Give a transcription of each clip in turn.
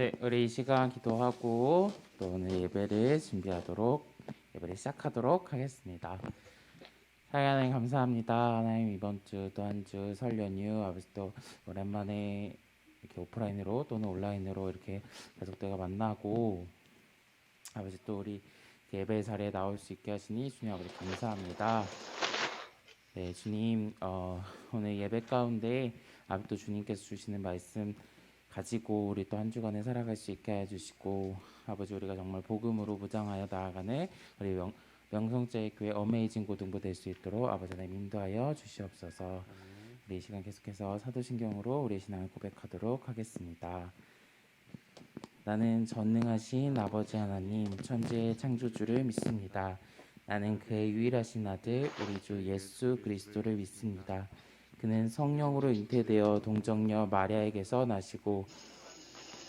네, 우리 이 시간 기도하고 또 오늘 예배를 시작하도록 하겠습니다. 하나님 감사합니다. 하나님 이번 주 또 한 주 설 연휴 아버지 또 오랜만에 이렇게 오프라인으로 또는 온라인으로 이렇게 가족들과 만나고 아버지 또 우리 예배 자리에 나올 수 있게 하시니 주님 아버지 감사합니다. 네, 주님 오늘 예배 가운데 아버지 또 주님께서 주시는 말씀 가지고 우리 또 한 주간에 살아갈 수 있게 해주시고 아버지 우리가 정말 복음으로 무장하여 나아가는 우리 명성제의 교회 어메이징 고등부 될 수 있도록 아버지 하나님 인도하여 주시옵소서. 우리 이 시간 계속해서 사도신경으로 우리의 신앙을 고백하도록 하겠습니다. 나는 전능하신 아버지 하나님 천지의 창조주를 믿습니다. 나는 그의 유일하신 아들 우리 주 예수 그리스도를 믿습니다. 그는 성령으로 잉태되어 동정녀 마리아에게서 나시고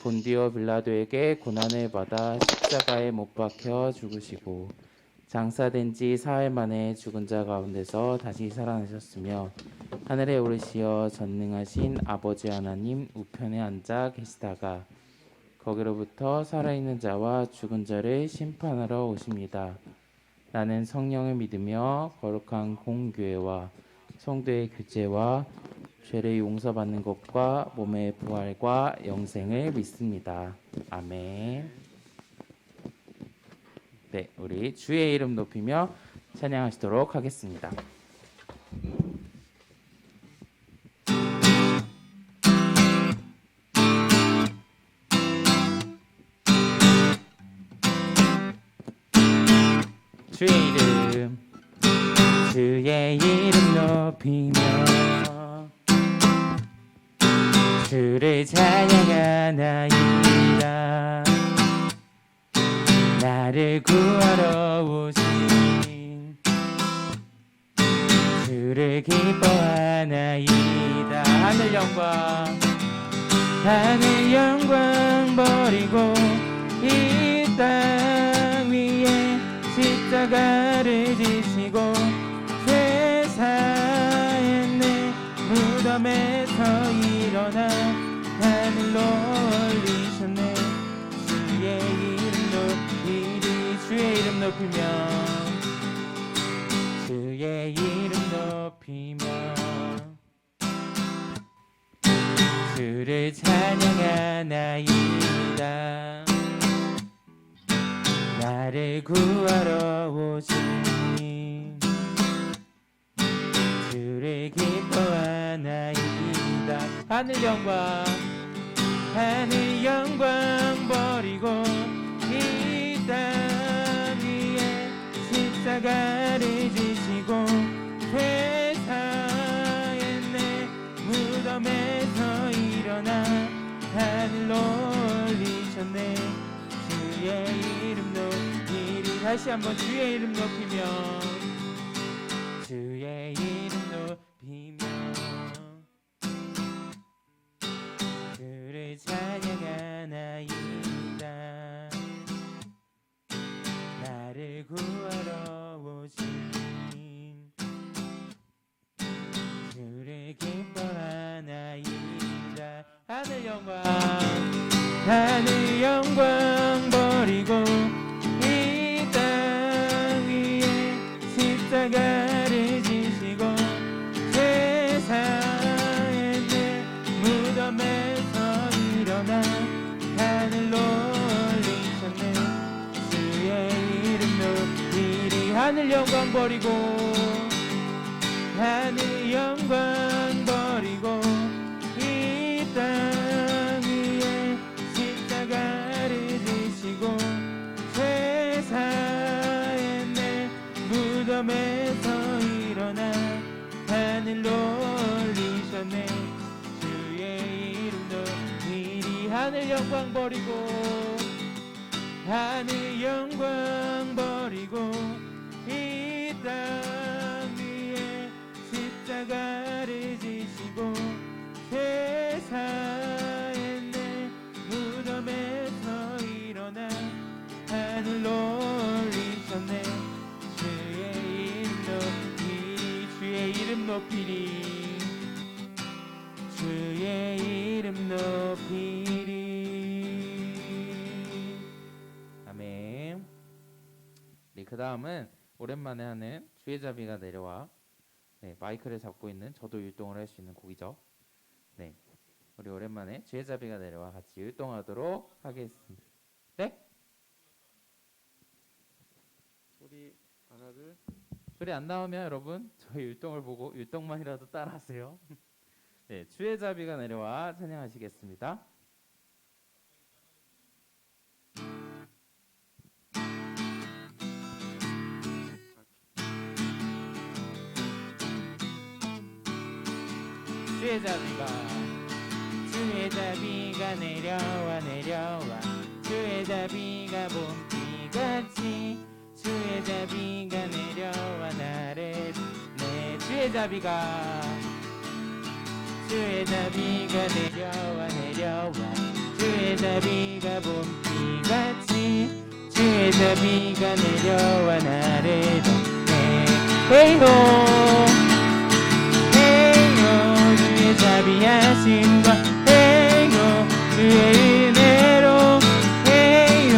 본디오 빌라도에게 고난을 받아 십자가에 못 박혀 죽으시고 장사된 지 사흘 만에 죽은 자 가운데서 다시 살아나셨으며 하늘에 오르시어 전능하신 아버지 하나님 우편에 앉아 계시다가 거기로부터 살아있는 자와 죽은 자를 심판하러 오십니다. 나는 성령을 믿으며 거룩한 공교회와 성도의 교제와 죄를 용서받는 것과 몸의 부활과 영생을 믿습니다. 아멘. 네, 우리 주의 이름 높이며 찬양하시도록 하겠습니다. 주의 이름 높이며 주를 찬양하나이다. 나를 구하러 오신 주를 기뻐하나이다. 하늘 영광 버리고 이 땅 위에 십자가를 지시고 죄사의 내 무덤에서 일어나 하늘로 올리셨네. 주의 이름 높이며 주의 이름 높이며 주를 찬양하나이다. 나를 구하러 오신 주를 기뻐하나이다. 하늘 영광 버리고 이 땅 위에 십자가를 지시고 회사의 내 무덤에서 일어나 하늘로 올리셨네. 주의 이름 높이리. 다시 한번 주의 이름 높이며 주의 이름 높이며 주를 찬양하나이다. 나를 구하러 오신 주를 기뻐하나이다. 하늘 영광 버리고 이 땅 위에 십자가를 지시고 죄사의 내 무덤에서 일어나 하늘로 올리셨네. 주의 이름 높이리. 하늘 영광 버리고 이 땅 위에 십자가를 지시고 죄사의 내 무덤에서 일어나 하늘로 올리셨네. 주의 이름 높이리. 하늘 영광 버리고 이 땅 위에 십자가를 지시고 죄사의 내 무덤에서 일어나 하늘로 올리셨네. 주의 이름 높이리. 주의 이름 높이리. 그 다음은 오랜만에 하는 주의잡이가 내려와. 네, 마이크를 잡고 있는 저도 율동을 할 수 있는 곡이죠. 네, 우리 오랜만에 주의잡이가 내려와 같이 율동하도록 하겠습니다. 네? 소리 안 나오면 여러분 저희 율동을 보고 율동만이라도 따라하세요. 네, 주의잡이가 내려와 찬양하시겠습니다. 주의잡이가 내려와 주의잡이가 봄비같이 주의잡이가 내려와 나를 내 주의잡이가 내려와 주의잡이가 봄비같이 주의잡이가 내려와 나를 덮네 헤이호 주의 자비하심과 헤이호 주의 은혜로 헤이호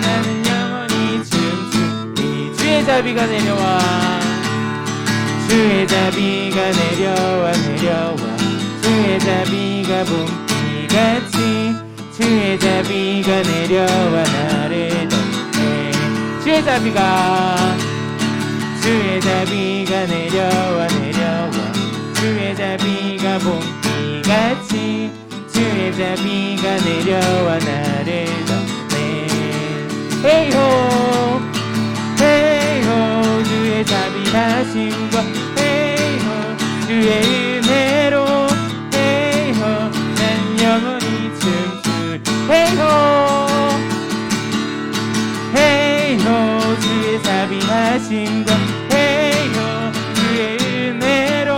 나는 영원히 춤추리 주의 자비가 내려와 주의 자비가 내려와 주의 자비가 봄비같이 주의 자비가 내려와 나를 덮네 주의 자비가 내려와 주의 자비가 봄비같이 주의 자비가 내려와 나를 덮네 헤이호 주의 자비하심과 헤이호 주의 은혜로 헤이호 난 영원히 춤추리 헤이호 주의 자비하심과 헤이호 주의 은혜로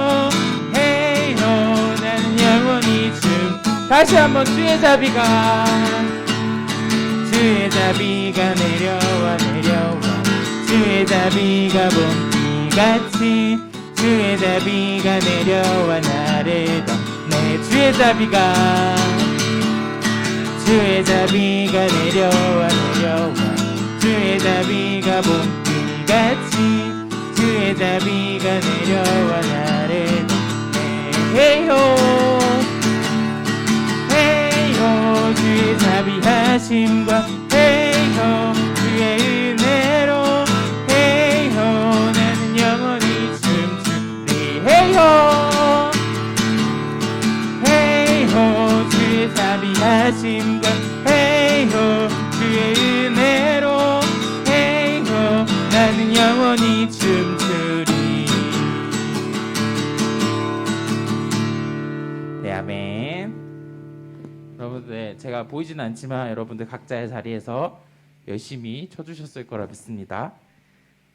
다시 한번 주의 자비가 내려와 주의 자비가 봄비같이 주의 자비가 내려와 나를 덮네 주의 자비가 내려와 주의 자비가 봄비같이 주의 자비가 내려와 나를 덮네 헤이호 주의 자비하심과 헤이호 주의 은혜로 헤이호 나는 영원히 춤추리 헤이호 주의 자비하심과 헤이호 주의 은혜로 헤이호 나는 영원히 춤추리 네 아멘. 여러분들 제가 보이진 않지만 여러분들 각자의 자리에서 열심히 쳐주셨을 거라 믿습니다.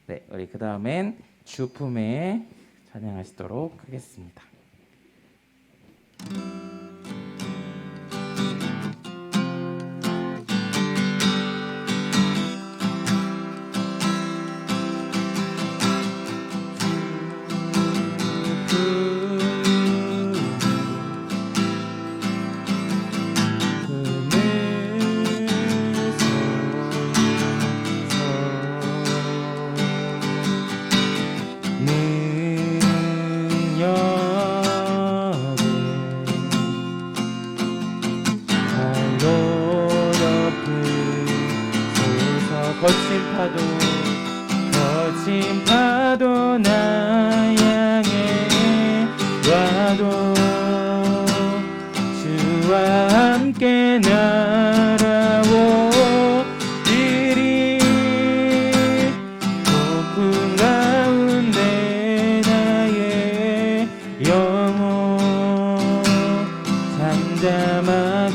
네, 우리 그 다음엔 주품에 찬양하시도록 하겠습니다. 거친 파도 나 향해 와도 주와 함께 날아오리리 폭풍 가운데 나의 영혼 잠잠하게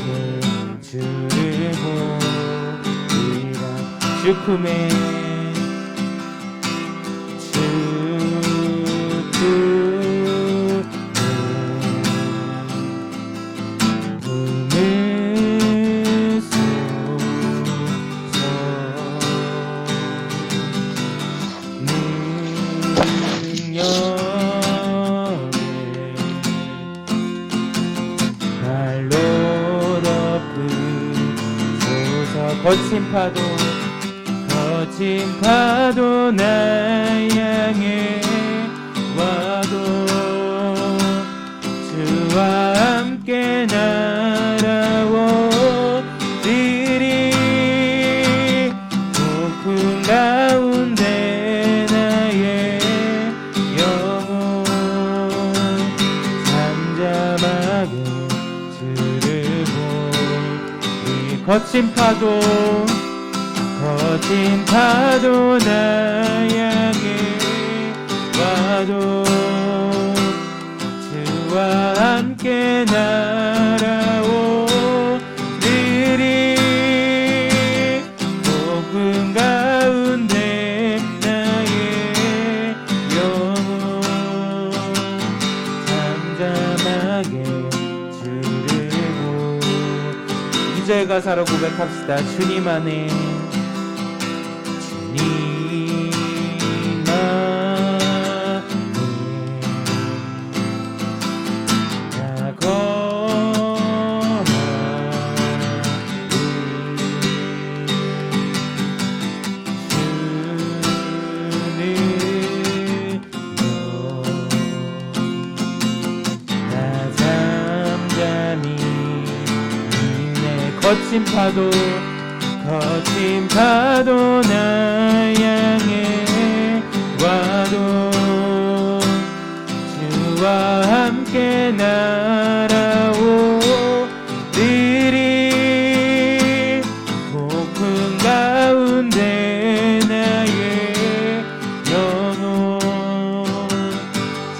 주를 보리라 주품에 거친 파도 거친 파도 날 향해 와도 주와 함께 날아오리리. 폭풍 가운데 나의 영혼 잠잠하게 주를 보리. 거친 파도 날 향해 와도 주와 함께 날아오리리. 폭풍 가운데 나의 영혼 잠잠하게 주를 보리. 2절 가사로 고백합시다. 주님 안에 거친 파도 날 향해 와도 주와 함께 날아오리리. 폭풍 가운데 나의 영혼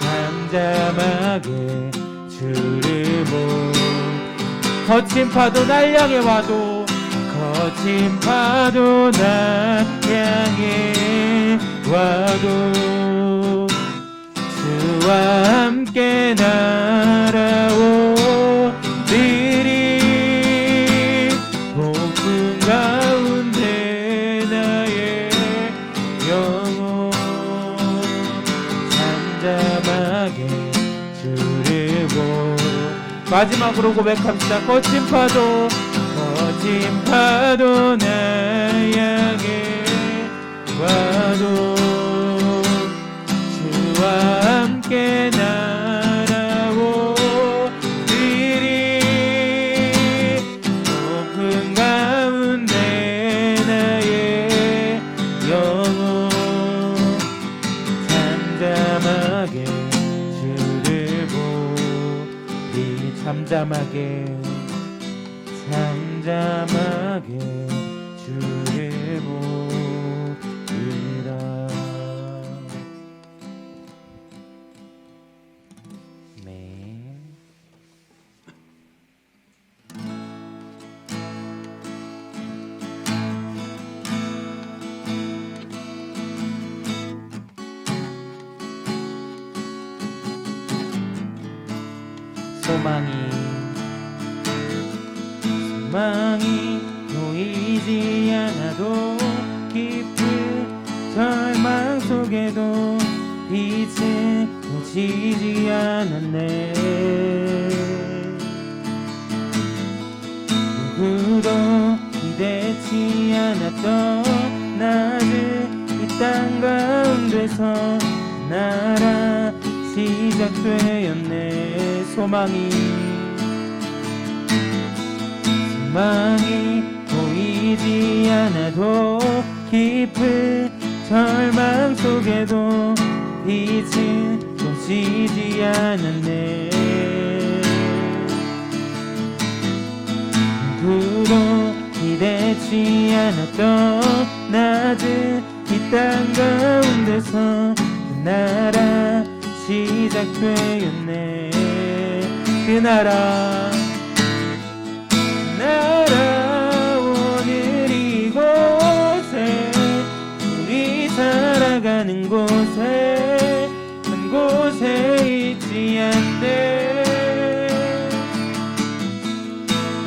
잠잠하게 주를 보리. 거친 파도 날 향해 와도 거친 파도 날 향해 와도 주와 함께 날아오리리. 폭풍 가운데 나의 영혼 잠잠하게 주를 보리. 마지막으로 고백합시다. 거친 파도 날 향해 와도 주와 함께 날아오리리. 폭풍 가운데 나의 영혼 잠잠하게 주를 보리. 잠잠하게 주를 보리라. 네. 소망이 보이지 않아도 깊은 절망 속에도 빛은 지지 않았네. 누구도 기대치 않았던 낮은 이 땅 가운데서 나라 시작되었네. 소망이 보이지 않아도 깊은 절망 속에도 빛은 멈추지 않았네. 누구도 기대치 않았던 낮은 이 땅 가운데서 나라 시작되었네. 그 나라 오늘 이곳에 우리 살아가는 곳에 한 곳에 있지 않네.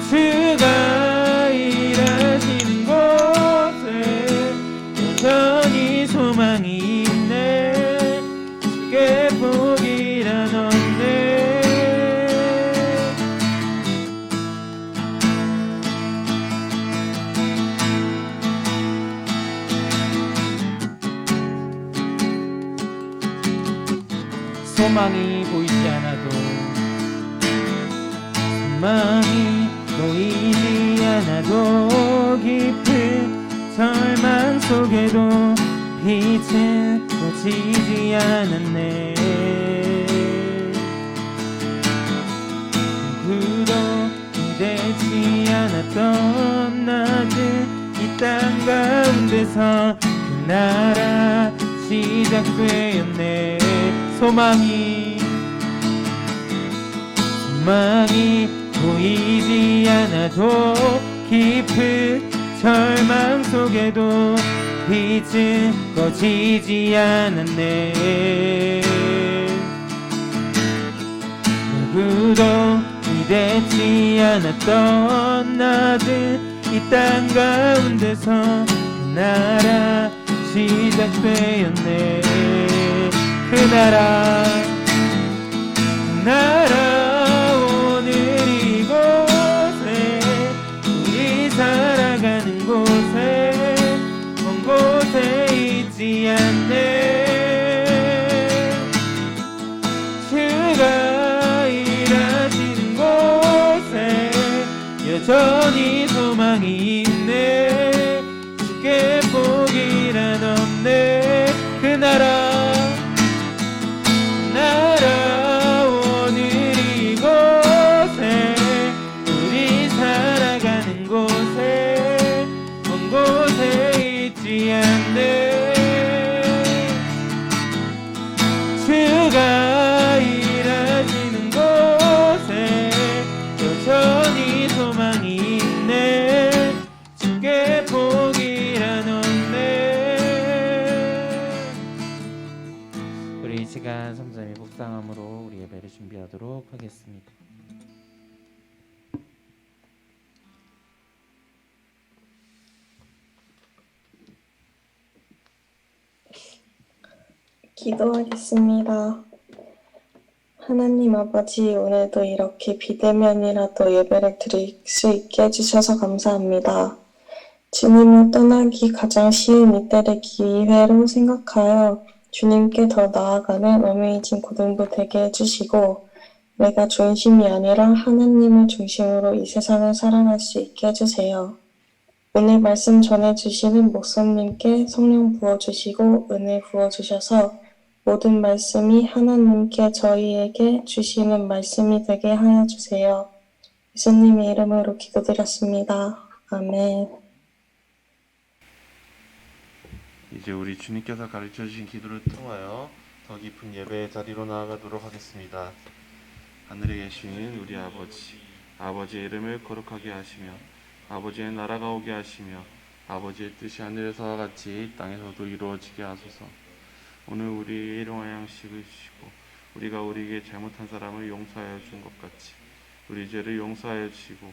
주가 일하시는 곳에 여전히 소망이 있네. 주께 복이란 없네. 소망이 보이지 않아도 소망이 보이지 않아도 깊은 절망 속에도 빛은 꺼지지 않았네. 누구도 기대치 않았던 나는 이 땅 가운데서 그 나라 시작되었네. 소망이 보이지 않아도 깊은 절망 속에도 빛은 꺼지지 않았네. 누구도 기대치 않았던 나는 이 땅 가운데서 그 나라 시작되었네. 그 나라 오늘 이곳에 우리 살아가는 곳에 먼 곳에 있지 않네. 주가 일하시는 곳에 여전히 소망이 있네. 쉽게 포기란 없네. 그 나라 오늘 이곳에 우리 살아가는 곳에 먼 곳에 있지 않네. 주가 일하시는 곳에 여전히 소망이 있네. 쉽게 포기란 없네. 우리 이 시간 성전의 묵상함으로 우리 예배를 준비하도록 하겠습니다. 기도하겠습니다. 하나님 아버지, 오늘도 이렇게 비대면이라도 예배를 드릴 수 있게 해주셔서 감사합니다. 주님을 떠나기 가장 쉬운 이때를 기회로 생각하여 주님께 더 나아가는 어메이징 고등부 되게 해주시고 내가 중심이 아니라 하나님을 중심으로 이 세상을 살아갈 수 있게 해주세요. 오늘 말씀 전해주시는 목사님께 성령 부어주시고 은혜 부어주셔서 모든 말씀이 하나님께 저희에게 주시는 말씀이 되게 하여 주세요. 예수님의 이름으로 기도드렸습니다. 아멘. 이제 우리 주님께서 가르쳐 주신 기도를 통하여 더 깊은 예배의 자리로 나아가도록 하겠습니다. 하늘에 계신 우리 아버지, 아버지의 이름을 거룩하게 하시며 아버지의 나라가 오게 하시며 아버지의 뜻이 하늘에서와 같이 땅에서도 이루어지게 하소서. 오늘 우리의 일용할 양식을 주시고 우리가 우리에게 잘못한 사람을 용서하여 준 것 같이 우리 죄를 용서하여 주시고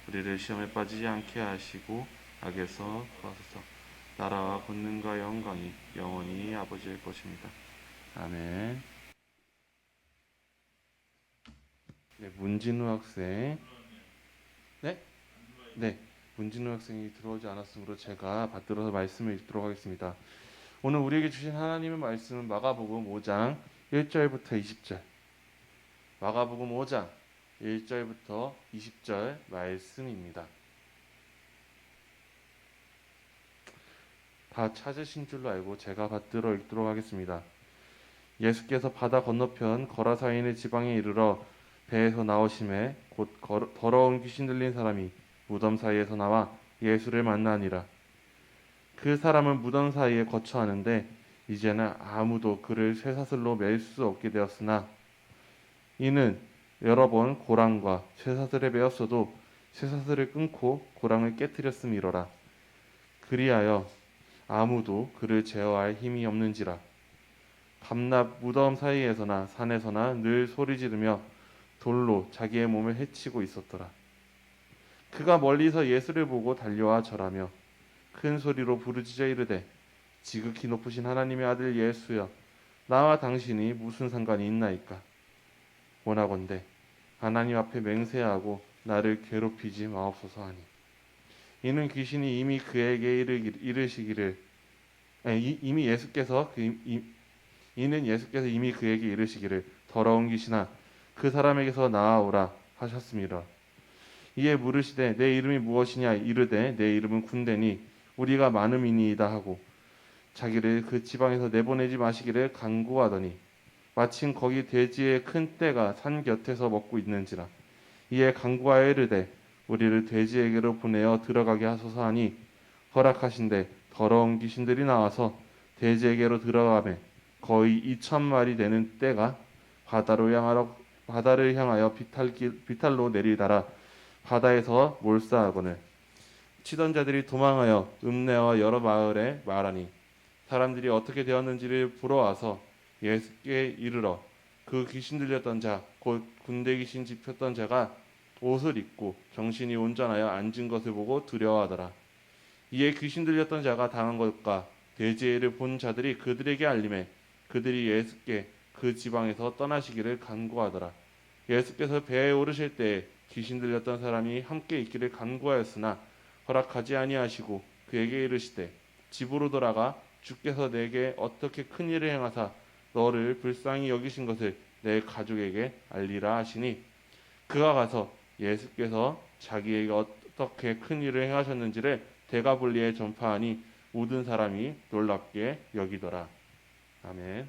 우리를 시험에 빠지지 않게 하시고 악에서 구하소서. 나라와 권능과 영광이 영원히 아버지의 것입니다. 아멘. 네, 문진우 학생. 네, 문진우 학생이 들어오지 않았으므로 제가 받들어서 말씀을 읽도록 하겠습니다. 오늘 우리에게 주신 하나님의 말씀은 마가복음 5장 1절부터 20절. 마가복음 5장 1절부터 20절 말씀입니다. 다 찾으신 줄로 알고 제가 받들어 읽도록 하겠습니다. 예수께서 바다 건너편 거라사인의 지방에 이르러 배에서 나오심에 곧 더러운 귀신 들린 사람이 무덤 사이에서 나와 예수를 만나니라. 그 사람은 무덤 사이에 거처하는데 이제는 아무도 그를 쇠사슬로 맬 수 없게 되었으나 이는 여러 번 고랑과 쇠사슬에 매었어도 쇠사슬을 끊고 고랑을 깨뜨렸음이로라. 그리하여 아무도 그를 제어할 힘이 없는지라. 밤낮 무덤 사이에서나 산에서나 늘 소리지르며 돌로 자기의 몸을 해치고 있었더라. 그가 멀리서 예수를 보고 달려와 절하며 큰 소리로 부르짖어 이르되 지극히 높으신 하나님의 아들 예수여, 나와 당신이 무슨 상관이 있나이까? 원하건대 하나님 앞에 맹세하고 나를 괴롭히지 마옵소서 하니, 이는 귀신이 이미 그에게 이르시기를 이는 예수께서 이미 그에게 이르시기를 더러운 귀신아 그 사람에게서 나아오라 하셨습니다. 이에 물으시되 내 이름이 무엇이냐 이르되 내 이름은 군대니 우리가 많음이니이다 하고 자기를 그 지방에서 내보내지 마시기를 간구하더니 마침 거기 돼지의 큰 떼가 산 곁에서 먹고 있는지라. 이에 간구하여 이르되 우리를 돼지에게로 보내어 들어가게 하소서 하니 허락하신대 더러운 귀신들이 나와서 돼지에게로 들어가매 거의 2,000마리 되는 떼가 바다를 향하여 비탈로 내리다라 바다에서 몰사하거늘 치던 자들이 도망하여 읍내와 여러 마을에 말하니 사람들이 어떻게 되었는지를 부러와서 예수께 이르러 그 귀신 들렸던 자 곧 군대 귀신 집혔던 자가 옷을 입고 정신이 온전하여 앉은 것을 보고 두려워하더라. 이에 귀신 들렸던 자가 당한 것과 돼지의 일을 본 자들이 그들에게 알림해 그들이 예수께 그 지방에서 떠나시기를 간구하더라. 예수께서 배에 오르실 때에 귀신 들렸던 사람이 함께 있기를 간구하였으나 허락하지 아니하시고 그에게 이르시되 집으로 돌아가 주께서 내게 어떻게 큰 일을 행하사 너를 불쌍히 여기신 것을 내 가족에게 알리라 하시니 그가 가서 예수께서 자기에게 어떻게 큰 일을 행하셨는지를 데가볼리에 전파하니 모든 사람이 놀랍게 여기더라. 아멘.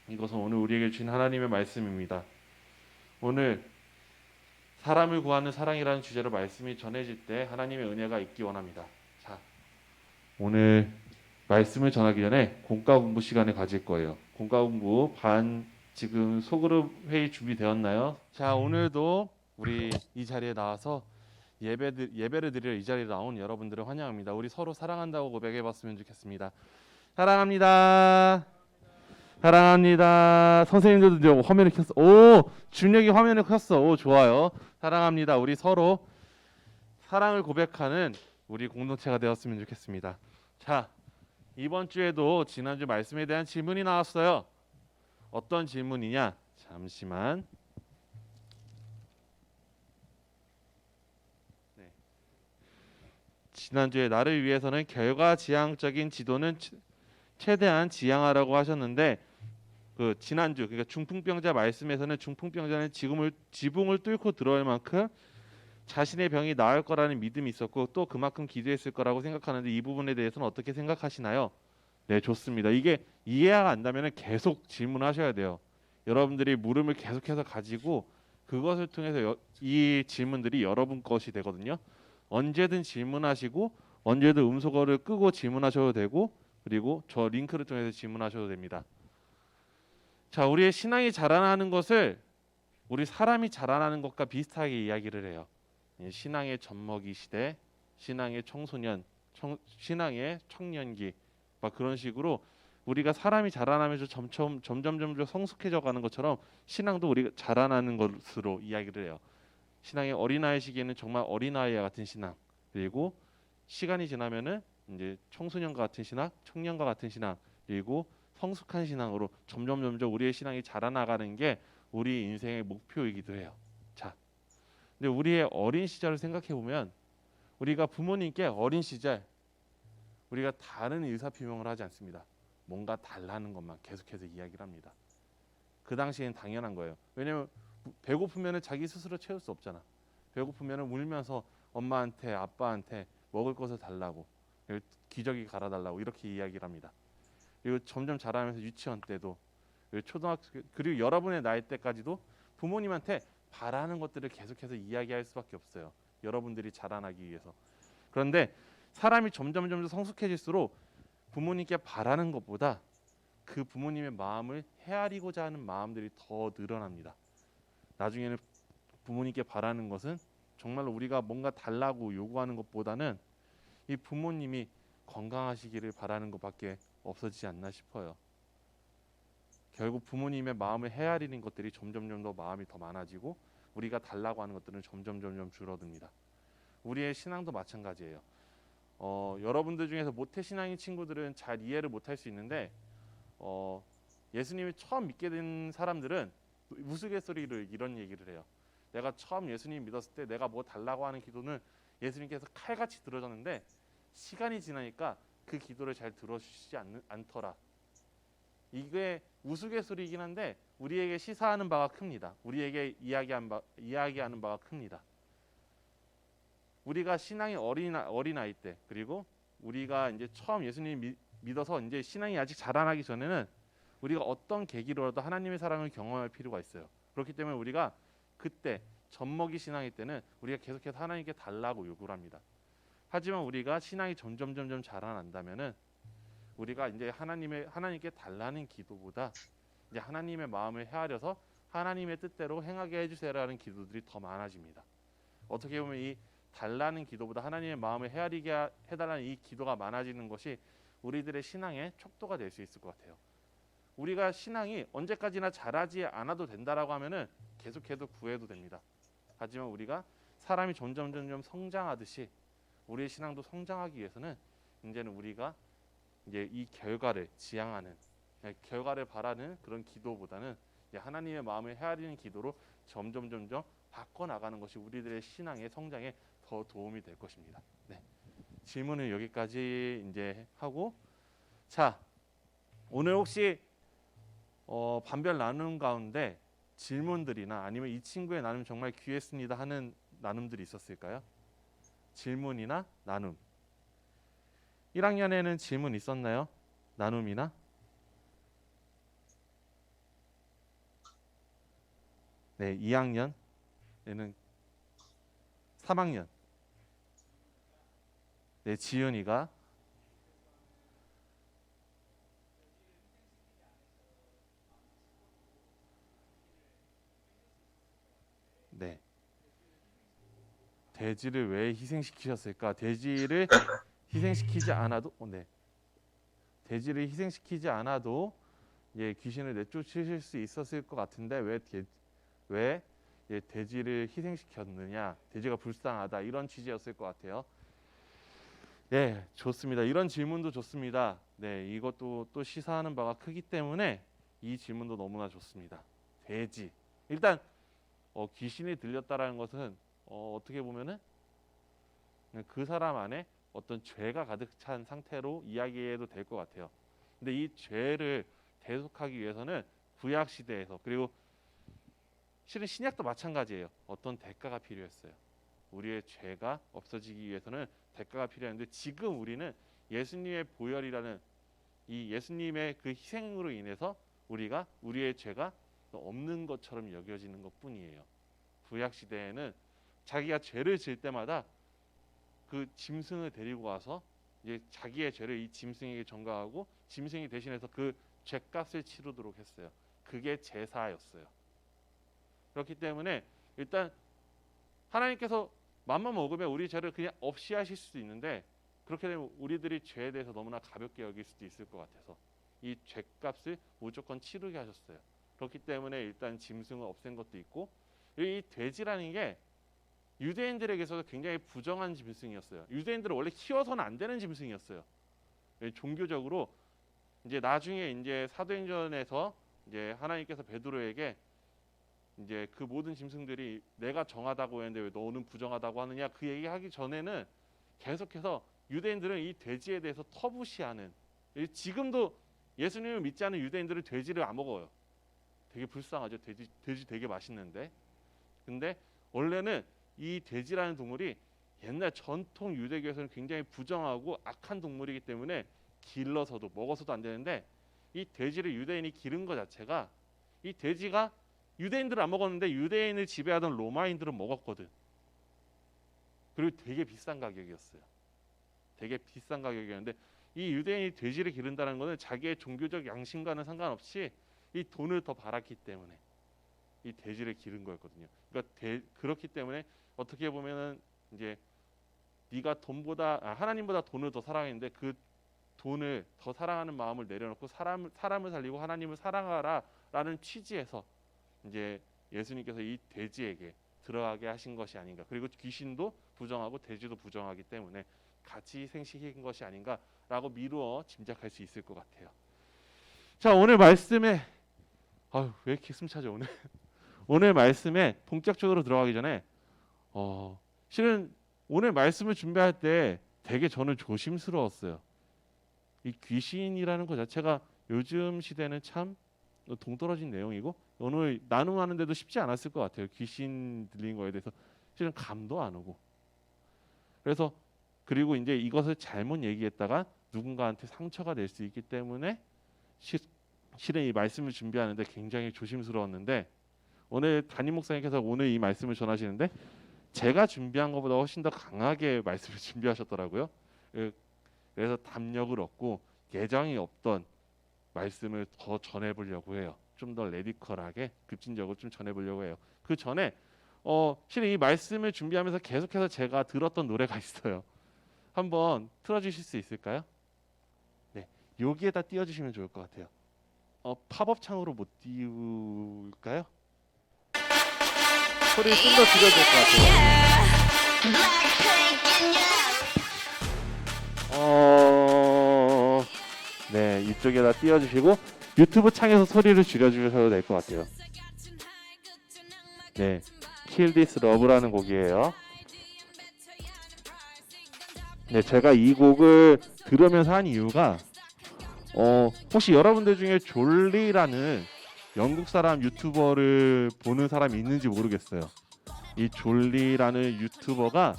이것은 오늘 우리에게 주신 하나님의 말씀입니다. 오늘 사람을 구하는 사랑이라는 주제로 말씀이 전해질 때 하나님의 은혜가 있기 원합니다. 자, 오늘 말씀을 전하기 전에 공과 공부 시간을 가질 거예요. 공과 공부 지금 소그룹 회의 준비되었나요? 자, 오늘도 우리 이 자리에 나와서 예배를 드리러 이 자리에 나온 여러분들을 환영합니다. 우리 서로 사랑한다고 고백해봤으면 좋겠습니다. 사랑합니다. 사랑합니다. 선생님들도 이제 화면을 켰어. 오, 준혁이 화면을 켰어. 오, 좋아요. 사랑합니다. 우리 서로 사랑을 고백하는 우리 공동체가 되었으면 좋겠습니다. 자, 이번 주에도 지난주 말씀에 대한 질문이 나왔어요. 어떤 질문이냐? 잠시만. 네. 지난주에 나를 위해서는 결과지향적인 지도는 최대한 지향하라고 하셨는데 그 지난주 그러니까 중풍병자 말씀에서는 중풍병자는 지붕을 뚫고 들어올 만큼 자신의 병이 나을 거라는 믿음이 있었고 또 그만큼 기도했을 거라고 생각하는데 이 부분에 대해서는 어떻게 생각하시나요? 네, 좋습니다. 이게 이해가 안 되면 계속 질문하셔야 돼요. 여러분들이 물음을 계속해서 가지고 그것을 통해서 이 질문들이 여러분 것이 되거든요. 언제든 질문하시고 언제든 음소거를 끄고 질문하셔도 되고 그리고 저 링크를 통해서 질문하셔도 됩니다. 자, 우리의 신앙이 자라나는 것을 우리 사람이 자라나는 것과 비슷하게 이야기를 해요. 신앙의 젖먹이 시대, 신앙의 청소년, 신앙의 청년기 막 그런 식으로 우리가 사람이 자라나면서 점점 성숙해져 가는 것처럼 신앙도 우리가 자라나는 것으로 이야기를 해요. 신앙의 어린아이 시기에는 정말 어린아이와 같은 신앙, 그리고 시간이 지나면은 이제 청소년과 같은 신앙, 청년과 같은 신앙, 그리고 성숙한 신앙으로 점점 우리의 신앙이 자라나가는 게 우리 인생의 목표이기도 해요. 자, 근데 우리의 어린 시절을 생각해 보면 우리가 부모님께 어린 시절 우리가 다른 의사표명을 하지 않습니다. 뭔가 달라는 것만 계속해서 이야기를 합니다. 그 당시엔 당연한 거예요. 왜냐면 배고프면 자기 스스로 채울 수 없잖아. 배고프면 울면서 엄마한테 아빠한테 먹을 것을 달라고 기저귀 갈아달라고 이렇게 이야기를 합니다. 그리고 점점 자라면서 유치원 때도 초등학교 그리고 여러분의 나이 때까지도 부모님한테 바라는 것들을 계속해서 이야기할 수밖에 없어요. 여러분들이 자라나기 위해서. 그런데 사람이 점점 성숙해질수록 부모님께 바라는 것보다 그 부모님의 마음을 헤아리고자 하는 마음들이 더 늘어납니다. 나중에는 부모님께 바라는 것은 정말로 우리가 뭔가 달라고 요구하는 것보다는 이 부모님이 건강하시기를 바라는 것밖에 없어지지 않나 싶어요. 결국 부모님의 마음을 헤아리는 것들이 점점 더 마음이 더 많아지고 우리가 달라고 하는 것들은 점점 줄어듭니다. 우리의 신앙도 마찬가지예요. 여러분들 중에서 모태신앙인 친구들은 잘 이해를 못할 수 있는데 예수님을 처음 믿게 된 사람들은 우스갯소리로 이런 얘기를 해요. 내가 처음 예수님 믿었을 때 내가 뭐 달라고 하는 기도는 예수님께서 칼같이 들어줬는데 시간이 지나니까 그 기도를 잘 들어주시지 않더라. 이게 우스갯소리이긴 한데 우리에게 시사하는 바가 큽니다. 우리에게 이야기하는 바가 큽니다. 우리가 신앙이 어린아이 때, 그리고 우리가 이제 처음 예수님 믿어서 이제 신앙이 아직 자라나기 전에는 우리가 어떤 계기로라도 하나님의 사랑을 경험할 필요가 있어요. 그렇기 때문에 우리가 그때 젖먹이 신앙일 때는 우리가 계속해서 하나님께 달라고 요구를 합니다. 하지만 우리가 신앙이 점점 자라난다면은 우리가 이제 하나님께 달라는 기도보다 이제 하나님의 마음을 헤아려서 하나님의 뜻대로 행하게 해주세요라는 기도들이 더 많아집니다. 어떻게 보면 이 달라는 기도보다 하나님의 마음을 헤아리게 해달라는 이 기도가 많아지는 것이 우리들의 신앙의 척도가 될 수 있을 것 같아요. 우리가 신앙이 언제까지나 자라지 않아도 된다라고 하면은 계속해도 구해도 됩니다. 하지만 우리가 사람이 점점 성장하듯이 우리의 신앙도 성장하기 위해서는 이제는 우리가 이제 이 결과를 지향하는, 결과를 바라는 그런 기도보다는 하나님의 마음을 헤아리는 기도로 점점 바꿔 나가는 것이 우리들의 신앙의 성장에 더 도움이 될 것입니다. 네. 질문을 여기까지 이제 하고, 자, 오늘 혹시 반별 나눔 가운데 질문들이나 아니면 이 친구의 나눔 정말 귀했습니다 하는 나눔들이 있었을까요? 질문이나 나눔. 1학년에는 질문 있었나요? 나눔이나? 네, 2학년에는 3학년. 네, 지윤이가. 네. 돼지를 왜 희생시키셨을까? 돼지를 희생시키지 않아도 네. 돼지를 희생시키지 않아도 귀신을 내쫓으실 수 있었을 것 같은데 왜 돼지를 희생시켰느냐? 돼지가 불쌍하다 이런 취지였을 것 같아요. 네, 좋습니다. 이런 질문도 좋습니다. 네, 이것도 또 시사하는 바가 크기 때문에 이 질문도 너무나 좋습니다. 돼지. 일단 귀신이 들렸다라는 것은 어떻게 보면은 그 사람 안에 어떤 죄가 가득 찬 상태로 이야기해도 될 것 같아요. 근데 이 죄를 대속하기 위해서는 구약 시대에서, 그리고 실은 신약도 마찬가지예요. 어떤 대가가 필요했어요. 우리의 죄가 없어지기 위해서는 대가가 필요했는데 지금 우리는 예수님의 보혈이라는 이 예수님의 그 희생으로 인해서 우리가 우리의 죄가 없는 것처럼 여겨지는 것뿐이에요. 구약 시대에는 자기가 죄를 지을 때마다 그 짐승을 데리고 와서 이제 자기의 죄를 이 짐승에게 전가하고 짐승이 대신해서 그 죄값을 치르도록 했어요. 그게 제사였어요. 그렇기 때문에 일단 하나님께서 맘만 먹으면 우리 죄를 그냥 없이 하실 수도 있는데 그렇게 되면 우리들이 죄에 대해서 너무나 가볍게 여길 수도 있을 것 같아서 이 죄값을 무조건 치르게 하셨어요. 그렇기 때문에 일단 짐승을 없앤 것도 있고, 이 돼지라는 게 유대인들에게서 굉장히 부정한 짐승이었어요. 유대인들은 원래 키워서는 안 되는 짐승이었어요. 종교적으로 이제 나중에 이제 사도행전에서 이제 하나님께서 베드로에게 이제 그 모든 짐승들이 내가 정하다고 했는데 왜 너는 부정하다고 하느냐 그 얘기하기 전에는 계속해서 유대인들은 이 돼지에 대해서 터부시하는, 지금도 예수님을 믿지 않는 유대인들은 돼지를 안 먹어요. 되게 불쌍하죠. 돼지 되게 맛있는데. 근데 원래는 이 돼지라는 동물이 옛날 전통 유대교에서는 굉장히 부정하고 악한 동물이기 때문에 길러서도 먹어서도 안 되는데, 이 돼지를 유대인이 기른 것 자체가, 이 돼지가 유대인들은 안 먹었는데 유대인을 지배하던 로마인들은 먹었거든. 그리고 되게 비싼 가격이었어요. 되게 비싼 가격이었는데 이 유대인이 돼지를 기른다는 것은 자기의 종교적 양심과는 상관없이 이 돈을 더 벌었기 때문에 이 돼지를 기른 거였거든요. 그러니까 그렇기 때문에 어떻게 보면은 이제 네가 하나님보다 돈을 더 사랑했는데 그 돈을 더 사랑하는 마음을 내려놓고 사람을 살리고 하나님을 사랑하라라는 취지에서 이제 예수님께서 이 돼지에게 들어가게 하신 것이 아닌가. 그리고 귀신도 부정하고 돼지도 부정하기 때문에 같이 생시킨 것이 아닌가라고 미루어 짐작할 수 있을 것 같아요. 자, 오늘 말씀에 왜 이렇게 숨차죠 오늘? 오늘 말씀에 본격적으로 들어가기 전에 실은 오늘 말씀을 준비할 때 되게 저는 조심스러웠어요. 이 귀신이라는 것 자체가 요즘 시대는 참 동떨어진 내용이고 오늘 나눔하는데도 쉽지 않았을 것 같아요. 귀신 들린 거에 대해서 실은 감도 안 오고. 그래서 그리고 이제 이것을 잘못 얘기했다가 누군가한테 상처가 될 수 있기 때문에 실은 이 말씀을 준비하는데 굉장히 조심스러웠는데 오늘 담임 목사님께서 오늘 이 말씀을 전하시는데 제가 준비한 것보다 훨씬 더 강하게 말씀을 준비하셨더라고요. 그래서 담력을 얻고 예정이 없던 말씀을 더 전해보려고 해요. 좀 더 레디컬하게 급진적으로 좀 전해보려고 해요. 그 전에 실은 이 말씀을 준비하면서 계속해서 제가 들었던 노래가 있어요. 한번 틀어주실 수 있을까요? 네, 여기에다 띄워주시면 좋을 것 같아요. 팝업 창으로 못 띄울까요? 소리를 좀 더 줄여야 될 것 같아요. 네, 이쪽에다 띄워주시고 유튜브 창에서 소리를 줄여주셔도 될 것 같아요. 네, Kill This Love라는 곡이에요. 네, 제가 이 곡을 들으면서 한 이유가 혹시 여러분들 중에 졸리라는 영국 사람 유튜버를 보는 사람이 있는지 모르겠어요. 이 졸리라는 유튜버가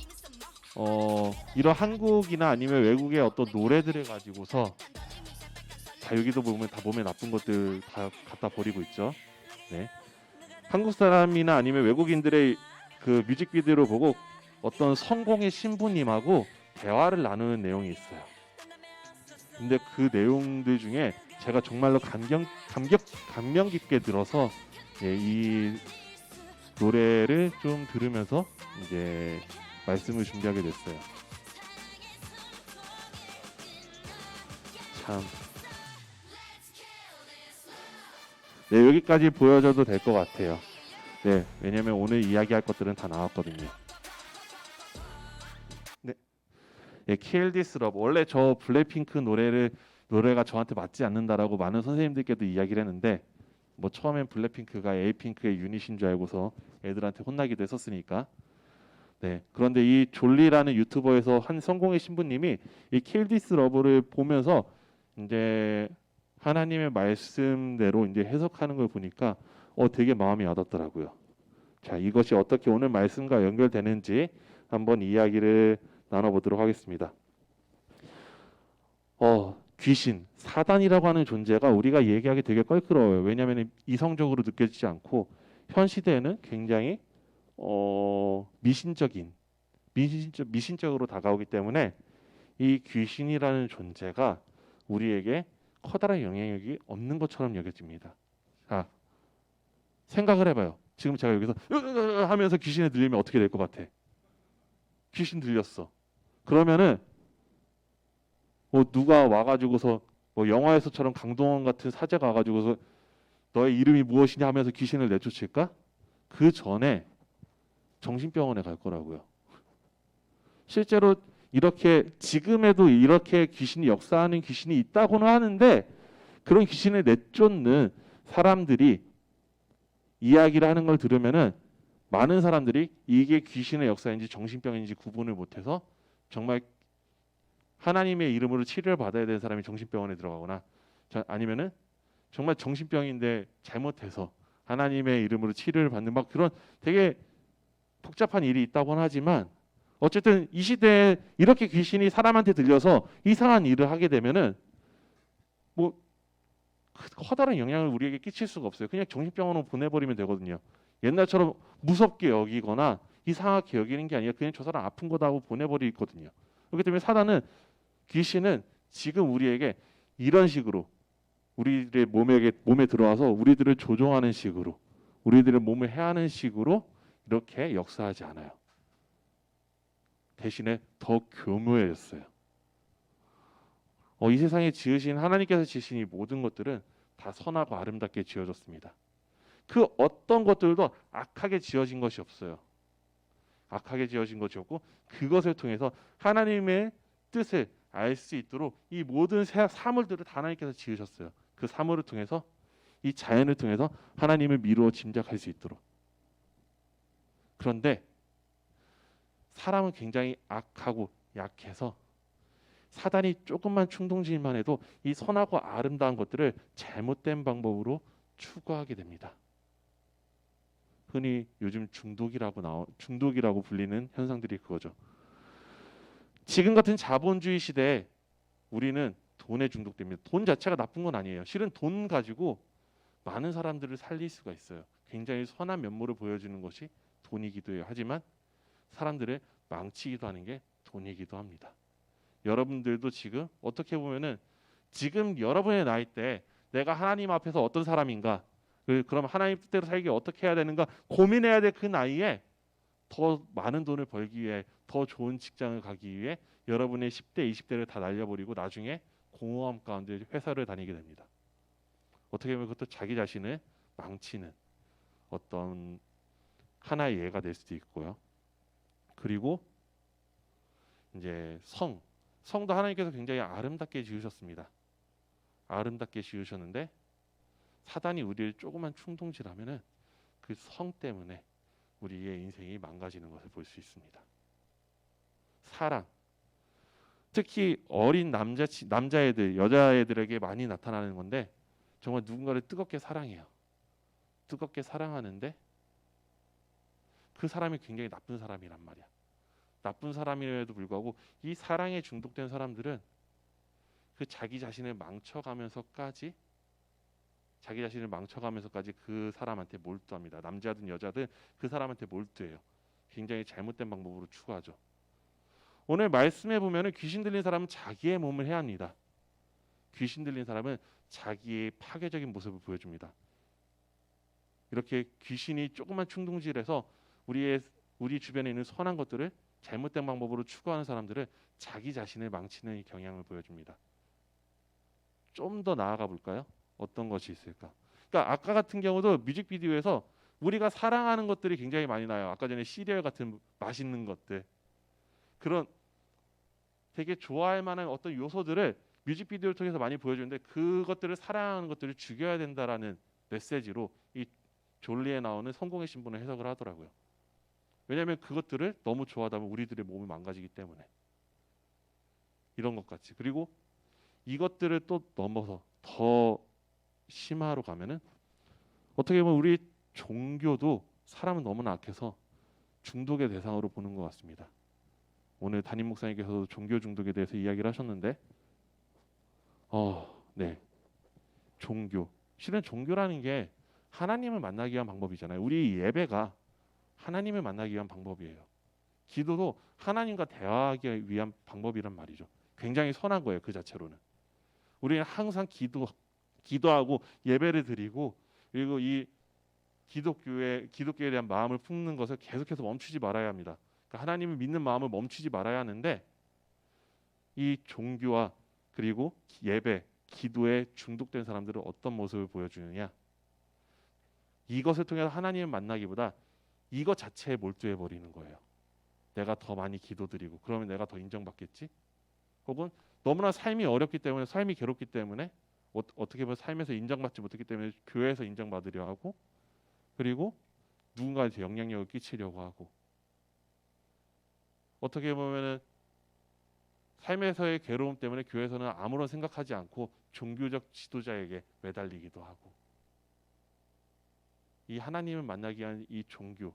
이런 한국이나 아니면 외국의 어떤 노래들을 가지고서 다 여기도 보면 다 몸에 나쁜 것들 다 갖다 버리고 있죠. 네. 한국 사람이나 아니면 외국인들의 그 뮤직비디오를 보고 어떤 성공의 신부님하고 대화를 나누는 내용이 있어요. 근데 그 내용들 중에 제가 정말로 감명 깊게 들어서 이 노래를 좀 들으면서 이제 말씀을 준비하게 됐어요. 참. 네, 여기까지 보여줘도 될 것 같아요. 네, 왜냐면 오늘 이야기할 것들은 다 나왔거든요. 네, Kill This Love. 원래 저 블랙핑크 노래가 저한테 맞지 않는다라고 많은 선생님들께도 이야기를 했는데 뭐 처음엔 블랙핑크가 에이핑크의 유닛인 줄 알고서 애들한테 혼나기도 했었으니까. 네, 그런데 이 졸리라는 유튜버에서 한 성공의 신부님이 이 Kill This Love를 보면서 이제 하나님의 말씀대로 이제 해석하는 걸 보니까 되게 마음이 와닿더라고요. 자, 이것이 어떻게 오늘 말씀과 연결되는지 한번 이야기를 나눠보도록 하겠습니다. 귀신, 사단이라고 하는 존재가 우리가 얘기하기 되게 껄끄러워요. 왜냐하면 이성적으로 느껴지지 않고 현 시대에는 굉장히 미신적으로 다가오기 때문에 이 귀신이라는 존재가 우리에게 커다란 영향력이 없는 것처럼 여겨집니다. 자, 생각을 해봐요. 지금 제가 여기서 하면서 귀신에 들리면 어떻게 될 것 같아? 귀신 들렸어. 그러면은 누가 와가지고서 영화에서처럼 강동원 같은 사제가 와가지고서 너의 이름이 무엇이냐 하면서 귀신을 내쫓을까? 그 전에 정신병원에 갈 거라고요. 실제로 이렇게 지금에도 이렇게 귀신이 역사하는 귀신이 있다고는 하는데 그런 귀신을 내쫓는 사람들이 이야기를 하는 걸 들으면은 많은 사람들이 이게 귀신의 역사인지 정신병인지 구분을 못해서 정말 하나님의 이름으로 치료를 받아야 되는 사람이 정신병원에 들어가거나 아니면은 정말 정신병인데 잘못해서 하나님의 이름으로 치료를 받는 막 그런 되게 복잡한 일이 있다고는 하지만 어쨌든 이 시대에 이렇게 귀신이 사람한테 들려서 이상한 일을 하게 되면은 뭐 커다란 영향을 우리에게 끼칠 수가 없어요. 그냥 정신병원으로 보내버리면 되거든요. 옛날처럼 무섭게 여기거나 이상하게 여기는 게 아니라 그냥 저 사람 아픈 거다고 보내버리거든요. 그렇기 때문에 사단은 귀신은 지금 우리에게 이런 식으로 우리들의 몸에 들어와서 우리들을 조종하는 식으로 우리들의 몸을 해하는 식으로 이렇게 역사하지 않아요. 대신에 더 교묘해졌어요. 이 세상에 지으신 하나님께서 지으신 이 모든 것들은 다 선하고 아름답게 지어졌습니다. 그 어떤 것들도 악하게 지어진 것이 없어요. 악하게 지어진 것이 없고 그것을 통해서 하나님의 뜻을 알 수 있도록 이 모든 사물들을 다 하나님께서 지으셨어요. 그 사물을 통해서 이 자연을 통해서 하나님을 미루어 짐작할 수 있도록. 그런데 사람은 굉장히 악하고 약해서 사단이 조금만 충동질만 해도 이 선하고 아름다운 것들을 잘못된 방법으로 추구하게 됩니다. 흔히 요즘 중독이라고 불리는 현상들이 그거죠. 지금 같은 자본주의 시대에 우리는 돈에 중독됩니다. 돈 자체가 나쁜 건 아니에요. 실은 돈 가지고 많은 사람들을 살릴 수가 있어요. 굉장히 선한 면모를 보여주는 것이 돈이기도 해요. 하지만 사람들을 망치기도 하는 게 돈이기도 합니다. 여러분들도 지금 어떻게 보면은 지금 여러분의 나이 때 내가 하나님 앞에서 어떤 사람인가, 그럼 하나님 뜻대로 살기 어떻게 해야 되는가 고민해야 될 그 나이에 더 많은 돈을 벌기 위해, 더 좋은 직장을 가기 위해 여러분의 10대, 20대를 다 날려버리고 나중에 공허함 가운데 회사를 다니게 됩니다. 어떻게 보면 그것도 자기 자신을 망치는 어떤 하나의 예가 될 수도 있고요. 그리고 이제 성도 하나님께서 굉장히 아름답게 지으셨습니다. 아름답게 지으셨는데 사단이 우리를 조그만 충동질하면은 그 성 때문에 우리의 인생이 망가지는 것을 볼 수 있습니다. 사랑, 특히 어린 남자애들, 여자애들에게 많이 나타나는 건데 정말 누군가를 뜨겁게 사랑해요. 뜨겁게 사랑하는데 그 사람이 굉장히 나쁜 사람이란 말이야. 나쁜 사람임에도 불구하고 이 사랑에 중독된 사람들은 그 자기 자신을 망쳐가면서까지 그 사람한테 몰두합니다. 남자든 여자든 그 사람한테 몰두해요. 굉장히 잘못된 방법으로 추구하죠. 오늘 말씀해 보면은 귀신 들린 사람은 자기의 몸을 해합니다. 귀신 들린 사람은 자기의 파괴적인 모습을 보여줍니다. 이렇게 귀신이 조그만 충동질해서 우리 주변에 있는 선한 것들을 잘못된 방법으로 추구하는 사람들은 자기 자신을 망치는 경향을 보여줍니다. 좀 더 나아가 볼까요? 어떤 것이 있을까? 그러니까 아까 같은 경우도 뮤직비디오에서 우리가 사랑하는 것들이 굉장히 많이 나요. 아까 전에 시리얼 같은 맛있는 것들, 그런 되게 좋아할 만한 어떤 요소들을 뮤직비디오를 통해서 많이 보여주는데 그것들을 사랑하는 것들을 죽여야 된다라는 메시지로 이 졸리에 나오는 성공의 신분을 해석을 하더라고요. 왜냐하면 그것들을 너무 좋아하다 보면 우리들의 몸이 망가지기 때문에 이런 것 같이. 그리고 이것들을 또 넘어서 더 심화로 가면은 어떻게 보면 우리 종교도 사람은 너무나 악해서 중독의 대상으로 보는 것 같습니다. 오늘 담임 목사님께서도 종교 중독에 대해서 이야기를 하셨는데, 네, 종교. 실은 종교라는 게 하나님을 만나기 위한 방법이잖아요. 우리 예배가 하나님을 만나기 위한 방법이에요. 기도도 하나님과 대화하기 위한 방법이란 말이죠. 굉장히 선한 거예요. 그 자체로는. 우리는 항상 기도하고 예배를 드리고 그리고 이 기독교에 대한 마음을 품는 것을 계속해서 멈추지 말아야 합니다. 그러니까 하나님을 믿는 마음을 멈추지 말아야 하는데 이 종교와 그리고 예배, 기도에 중독된 사람들은 어떤 모습을 보여주느냐? 이것을 통해서 하나님을 만나기보다 이것 자체에 몰두해 버리는 거예요. 내가 더 많이 기도드리고 그러면 내가 더 인정받겠지? 혹은 너무나 삶이 어렵기 때문에, 삶이 괴롭기 때문에 어떻게 보면 삶에서 인정받지 못했기 때문에 교회에서 인정받으려 하고, 그리고 누군가한테 영향력을 끼치려고 하고, 어떻게 보면은 삶에서의 괴로움 때문에 교회에서는 아무런 생각하지 않고 종교적 지도자에게 매달리기도 하고, 이 하나님을 만나기 위한 이 종교,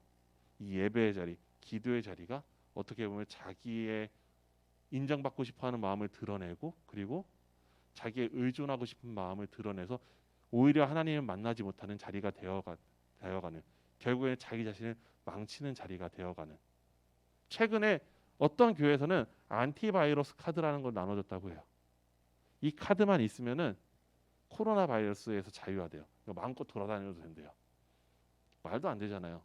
이 예배의 자리, 기도의 자리가 어떻게 보면 자기의 인정받고 싶어하는 마음을 드러내고, 그리고 자기의 의존하고 싶은 마음을 드러내서 오히려 하나님을 만나지 못하는 자리가 되어가는, 결국에는 자기 자신을 망치는 자리가 되어가는. 최근에 어떤 교회에서는 안티바이러스 카드라는 걸 나눠줬다고 해요. 이 카드만 있으면은 코로나 바이러스에서 자유화돼요. 마음껏 돌아다녀도 된대요. 말도 안 되잖아요.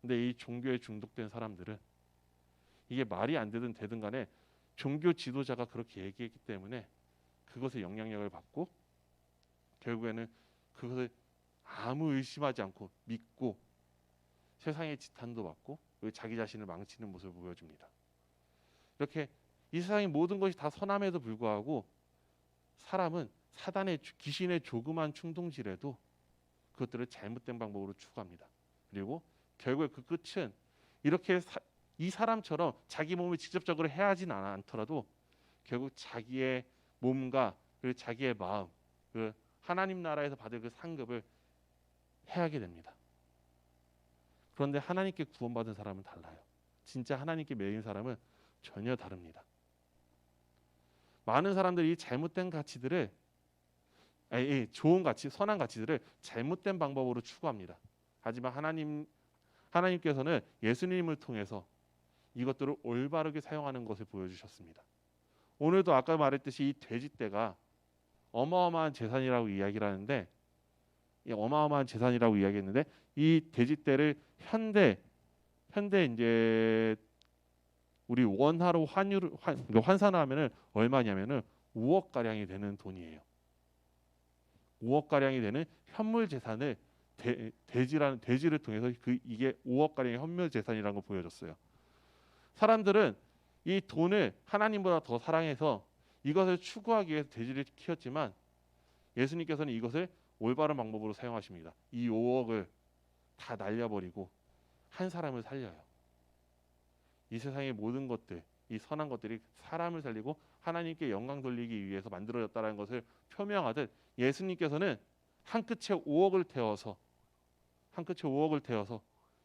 근데 이 종교에 중독된 사람들은 이게 말이 안 되든 되든 간에 종교 지도자가 그렇게 얘기했기 때문에 그것에 영향력을 받고 결국에는 그것을 아무 의심하지 않고 믿고 세상의 지탄도 받고 자기 자신을 망치는 모습을 보여줍니다. 이렇게 이 세상의 모든 것이 다 선함에도 불구하고 사람은 사단의 귀신의 조그만 충동질에도 그것들을 잘못된 방법으로 추구합니다. 그리고 결국에 그 끝은 이렇게 이 사람처럼 자기 몸을 직접적으로 해하진 않더라도 결국 자기의 몸과 그리고 자기의 마음, 그 하나님 나라에서 받을 그 상급을 해하게 됩니다. 그런데 하나님께 구원받은 사람은 달라요. 진짜 하나님께 매인 사람은 전혀 다릅니다. 많은 사람들이 이 잘못된 가치들을 좋은 가치, 선한 가치들을 잘못된 방법으로 추구합니다. 하지만 하나님께서는 예수님을 통해서 이것들을 올바르게 사용하는 것을 보여주셨습니다. 오늘도 아까 말했듯이 이 돼지떼가 어마어마한 재산이라고 이야기를 하는데, 어마어마한 재산이라고 이야기했는데, 이 돼지떼를 현대 이제 우리 원화로 환산하면은 얼마냐면은 5억 가량이 되는 돈이에요. 5억 가량이 되는 현물 재산을 돼지를 통해서 이게 5억 가량의 현물 재산이라는 걸 보여줬어요. 사람들은 이 돈을 하나님보다 더 사랑해서 이것을 추구하기 위해서 돼지를 키웠지만 예수님께서는 이것을 올바른 방법으로 사용하십니다. 이 5억을 다 날려버리고 한 사람을 살려요. 이 세상의 모든 것들, 이 선한 것들이 사람을 살리고 하나님께 영광 돌리기 위해서 만들어졌다는 것을 표명하듯 예수님께서는 한 끗에 5억을 태워서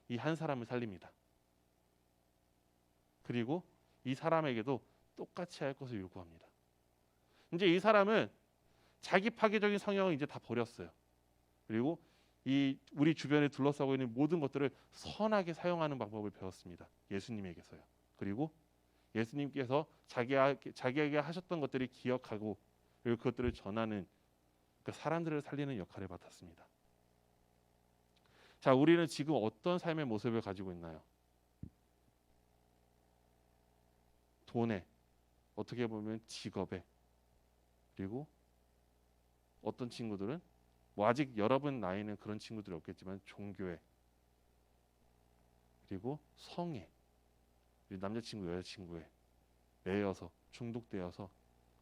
이 한 사람을 살립니다. 그리고 이 사람에게도 똑같이 할 것을 요구합니다. 이제 이 사람은 자기 파괴적인 성향을 이제 다 버렸어요. 그리고 우리 주변에 둘러싸고 있는 모든 것들을 선하게 사용하는 방법을 배웠습니다. 예수님에게서요. 그리고 예수님께서 자기에게 하셨던 것들을 기억하고 그리고 그것들을 전하는 그 사람들을 살리는 역할을 맡았습니다. 자, 우리는 지금 어떤 삶의 모습을 가지고 있나요? 돈에, 어떻게 보면 직업에, 그리고 어떤 친구들은 아직 여러분 나이는 그런 친구들이 없겠지만 종교에, 그리고 성에, 남자친구 여자친구에 매여서 중독되어서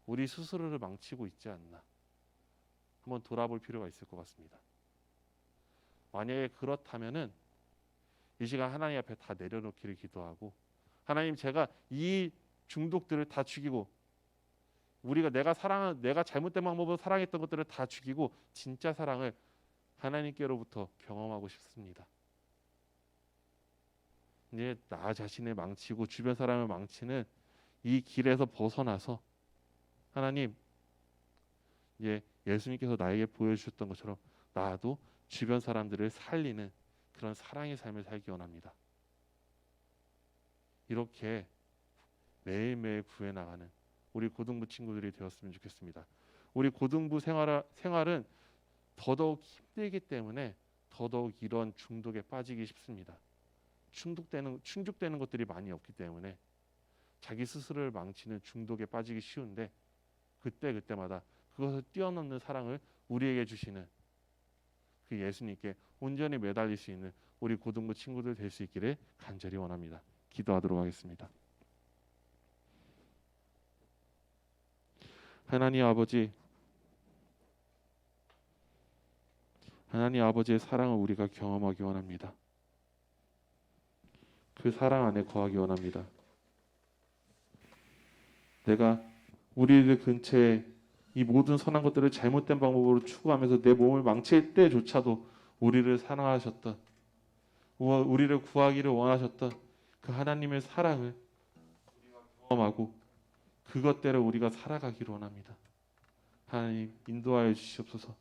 우리 스스로를 망치고 있지 않나 한번 돌아볼 필요가 있을 것 같습니다. 만약에 그렇다면은 이 시간 하나님 앞에 다 내려놓기를 기도하고, 하나님, 제가 이 중독들을 다 죽이고 내가 잘못된 방법으로 사랑했던 것들을 다 죽이고 진짜 사랑을 하나님께로부터 경험하고 싶습니다. 이제 나 자신을 망치고 주변 사람을 망치는 이 길에서 벗어나서 하나님, 이제 예수님께서 나에게 보여주셨던 것처럼 나도 주변 사람들을 살리는 그런 사랑의 삶을 살기 원합니다. 이렇게 매일매일 구해나가는 우리 고등부 친구들이 되었으면 좋겠습니다. 우리 고등부 생활은 더더욱 힘들기 때문에 더더욱 이런 중독에 빠지기 쉽습니다. 충족되는 것들이 많이 없기 때문에 자기 스스로를 망치는 중독에 빠지기 쉬운데, 그때마다 그것을 뛰어넘는 사랑을 우리에게 주시는 그 예수님께 온전히 매달릴 수 있는 우리 고등부 친구들 될 수 있기를 간절히 원합니다. 기도하도록 하겠습니다. 하나님 아버지의 사랑을 우리가 경험하기 원합니다. 그 사랑 안에 거하기 원합니다. 내가 우리들 근처에 이 모든 선한 것들을 잘못된 방법으로 추구하면서 내 몸을 망칠 때조차도 우리를 사랑하셨던, 우리를 구하기를 원하셨던 그 하나님의 사랑을 우리가 경험하고 그것대로 우리가 살아가기를 원합니다. 하나님, 인도하여 주시옵소서.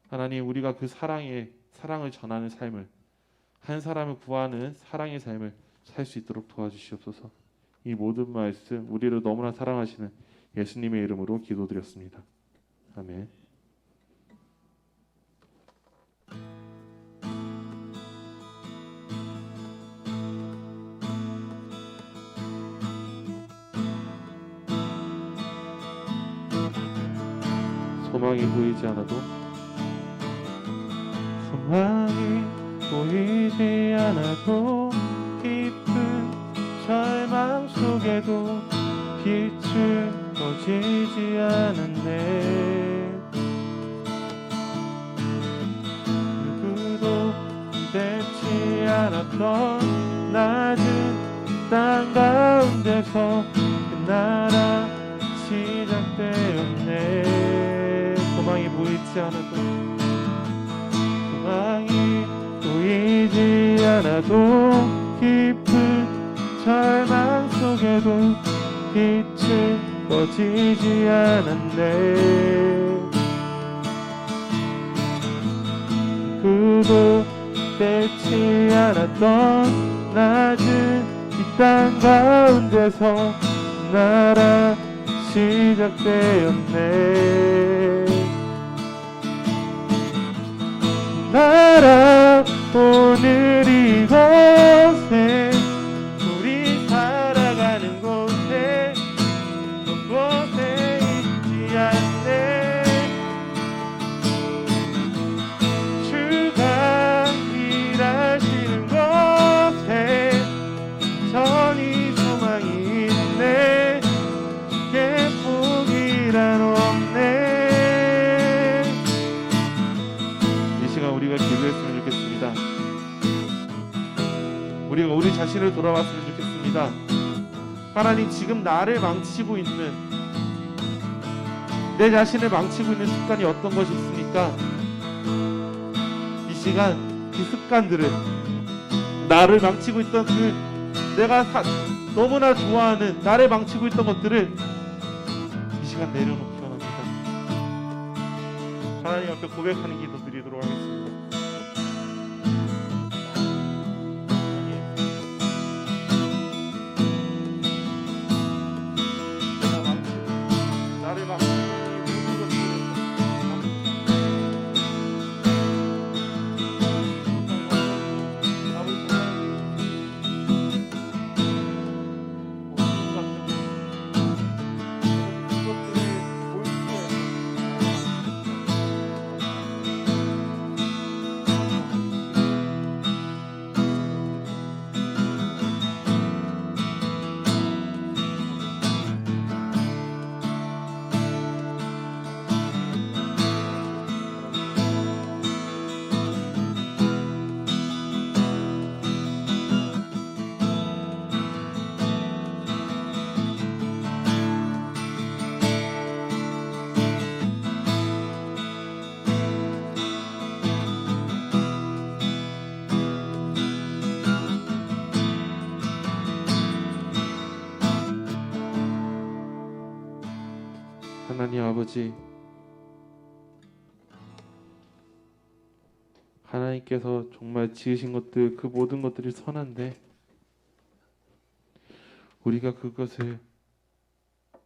하나님, 우리가 그 사랑을 전하는 삶을, 한 사람을 구하는 사랑의 삶을 살 수 있도록 도와주시옵소서. 이 모든 말씀 우리를 너무나 사랑하시는 예수님의 이름으로 기도드렸습니다. 아멘. 소망이 보이지 않아도 깊은 절망 속에도 빛을 꺼지지 않았네. 누구도 기대치 않았던 낮은 땅 가운데서 그 나라 보이지 않아도 소망이 보이지 않아도 깊은 절망 속에도 빛은 꺼지지 않았네. 그도 떼지 않았던 낮은 이 땅 가운데서 나라 시작되었네. 나라 오늘 이곳에 우리 살아가는 곳에 곳에 있지 않네. 주가 일하시는 곳에 전히 소망이 있네. 주께 포기란 없네. 이 시간 우리가 기도했으면 좋겠습니다. 우리가 우리 자신을 돌아봤으면 좋겠습니다. 하나님, 지금 나를 망치고 있는, 내 자신을 망치고 있는 습관이 어떤 것이 있습니까? 이 시간 그 습관들을, 나를 망치고 있던 그 내가 너무나 좋아하는 나를 망치고 있던 것들을 이 시간 내려놓기 원합니다. 하나님 앞에 고백하는 기도 드리도록 하겠습니다. 나를 망치고 있는 것들을 하나님 아버지, 하나님께서 정말 지으신 것들, 그 모든 것들이 선한데 우리가 그것을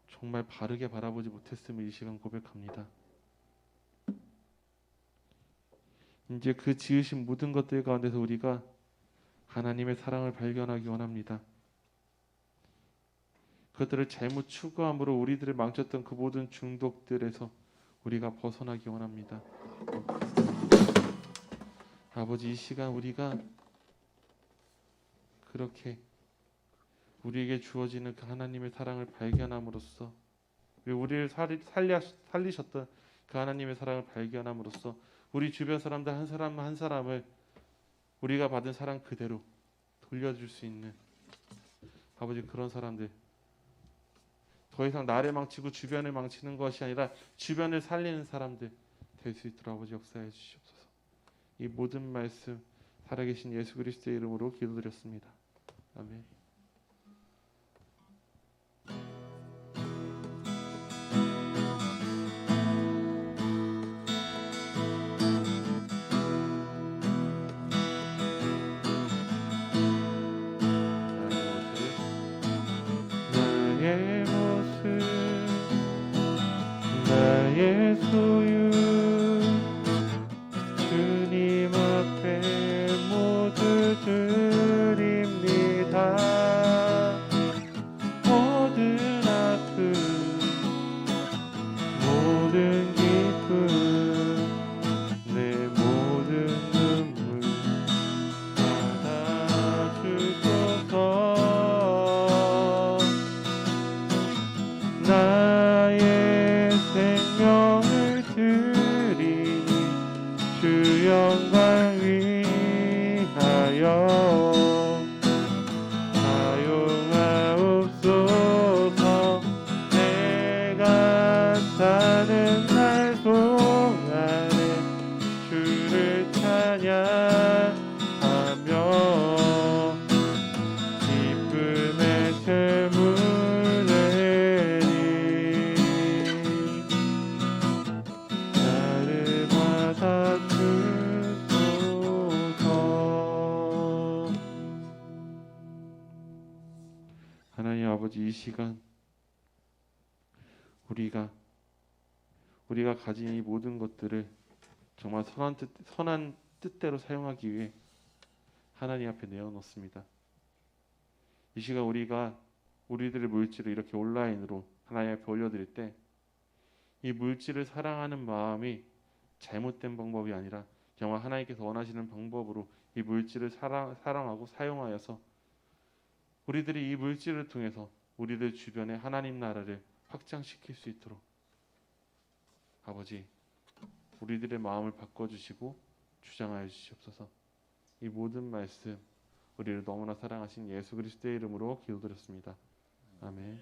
정말 바르게 바라보지 못했음을 이 시간 고백합니다. 이제 그 지으신 모든 것들 가운데서 우리가 하나님의 사랑을 발견하기 원합니다. 그들을 잘못 추구함으로 우리들을 망쳤던 그 모든 중독들에서 우리가 벗어나기 원합니다. 아버지, 이 시간 우리가 그렇게 우리에게 주어지는 그 하나님의 사랑을 발견함으로써, 우리를 살리셨던 그 하나님의 사랑을 발견함으로써 우리 주변 사람들 한 사람 한 사람을 우리가 받은 사랑 그대로 돌려줄 수 있는, 아버지, 그런 사람들, 더 이상 나를 망치고 주변을 망치는 것이 아니라 주변을 살리는 사람들 될 수 있도록 아버지 역사해 주시옵소서. 이 모든 말씀 살아계신 예수 그리스도의 이름으로 기도드렸습니다. 아멘. 나의 모습, 나의 소유, 주님 앞에 모두 드립니다. 모든 아픔, 모든 기쁨, 내 모든 눈물 받아주소서. 나의 생명을 드리니 주 영광 위하여 사용하옵소서. 내가 사는 날 동안 시간 우리가 가진 이 모든 것들을 정말 선한 뜻대로 사용하기 위해 하나님 앞에 내어놓습니다. 이 시간 우리가 우리들의 물질을 이렇게 온라인으로 하나님 앞에 올려드릴 때 이 물질을 사랑하는 마음이 잘못된 방법이 아니라 정말 하나님께서 원하시는 방법으로 이 물질을 사랑하고 사용하여서 우리들이 이 물질을 통해서 우리들 주변에 하나님 나라를 확장시킬 수 있도록 아버지 우리들의 마음을 바꿔주시고 주장하여 주시옵소서. 이 모든 말씀 우리를 너무나 사랑하신 예수 그리스도의 이름으로 기도드렸습니다. 아멘.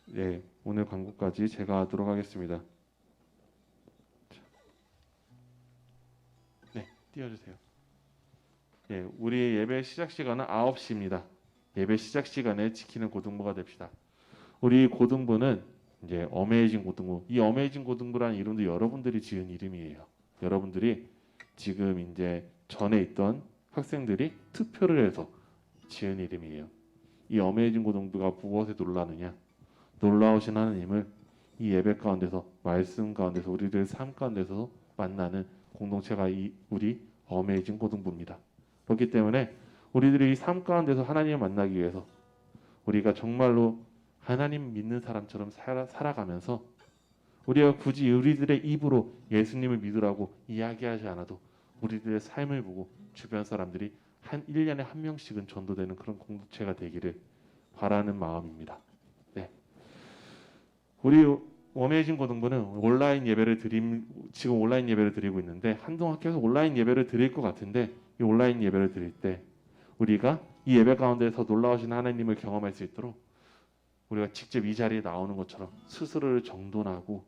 네. 오늘 광고까지 제가 하도록 하겠습니다. 네, 띄워주세요. 예, 우리의 예배 시작 시간은 9시입니다. 예배 시작 시간에 지키는 고등부가 됩시다. 우리 고등부는 이제 어메이징 고등부. 이 어메이징 고등부라는 이름도 여러분들이 지은 이름이에요. 여러분들이 지금 이제 전에 있던 학생들이 투표를 해서 지은 이름이에요. 이 어메이징 고등부가 무엇에 놀라느냐? 놀라우신 하나님을 이 예배 가운데서 말씀 가운데서 우리들 삶 가운데서 만나는 공동체가 우리 어메이징 고등부입니다. 그렇기 때문에 우리들이 이 삶 가운데서 하나님을 만나기 위해서 우리가 정말로 하나님 믿는 사람처럼 살아가면서 우리가 굳이 우리들의 입으로 예수님을 믿으라고 이야기하지 않아도 우리들의 삶을 보고 주변 사람들이 한 1년에 한 명씩은 전도되는 그런 공동체가 되기를 바라는 마음입니다. 네. 우리 어메이징 고등부는 지금 온라인 예배를 드리고 있는데 한동안 계속 온라인 예배를 드릴 것 같은데 이 온라인 예배를 드릴 때 우리가 이 예배 가운데서 놀라우신 하나님을 경험할 수 있도록 우리가 직접 이 자리에 나오는 것처럼 스스로를 정돈하고